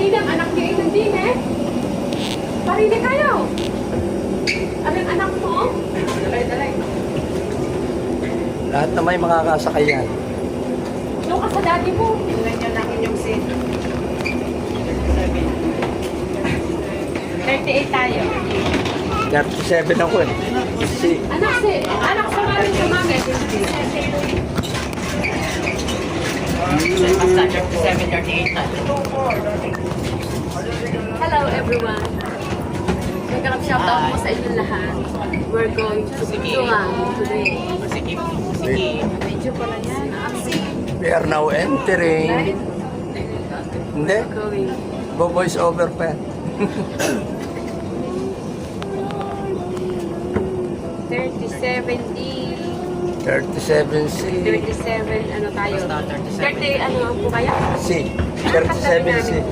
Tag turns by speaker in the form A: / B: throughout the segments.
A: Ninang anak niya ay din eh. Parinig kayo. Anong anak mo? Dalay.
B: Lahat na may makakasakay yan.
A: Yung ka sa daddy mo.
C: Tingnan nyo na yung seat.
A: 38 tayo.
B: 37 ako eh. Si,
A: Anak sa mami sa mami.
C: Basta 37, 38 na.
A: Hello everyone. Nagkakap-shoutout po sa inyo lahat. We're going to Butuan today.
C: Sige. Sige.
A: Medyo pala yan.
B: we are now entering.
A: Right?
B: Hindi?
A: Going.
B: Voice over pa yan.
A: 3070.
B: 37C.
A: 37, ano tayo?
C: Basta 37.
A: 30, ano po kayo?
B: C. 37C.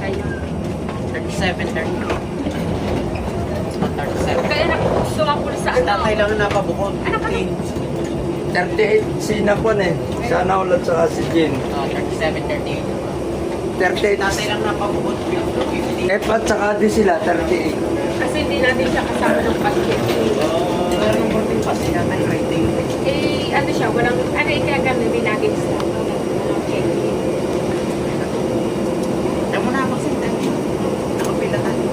C: 37, 38. Basta 37.
A: Kaya nakuso ako sa ano.
C: Tatay lang ang napabukod.
A: Ano ka?
B: 38C na po eh. Sana ulit sa si Jean.
C: 37, 38.
B: 38.
C: Tatay lang napabukod. 50.
B: F at saka di sila, 38.
A: Kasi hindi natin siya kasama ng budget.
C: Pero nung kunting kasi natin rating.
A: Eh, ano siya, walang, ano yung kaya ganun, hindi natin sa okay.
C: Diyan mo na maksintan. Nakapila tayo.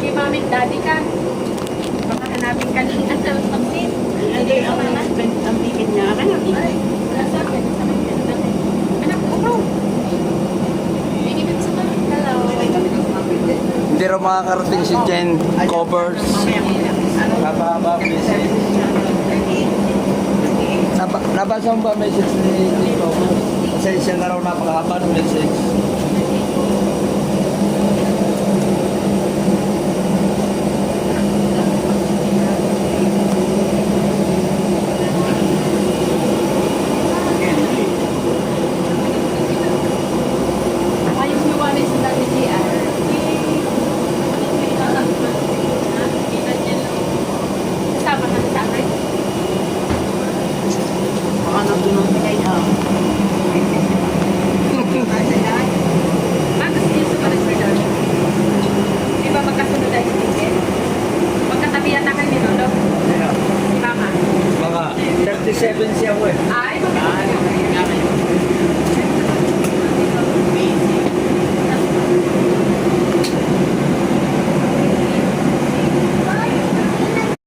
A: Kay mami at daddy ka. Baka hanapin ka ng ano, vaccine.
C: Hindi, ang ticket niya. Anak,
A: Ay, nasa akin, nasa akin. Anak, upo. Ibig sa mga, hello.
B: Hindi raw makakarating si Jen covers. Haba-haba message. Nabasa mo ba message ni Tito? Kasi siya na raw napakahaba ng message.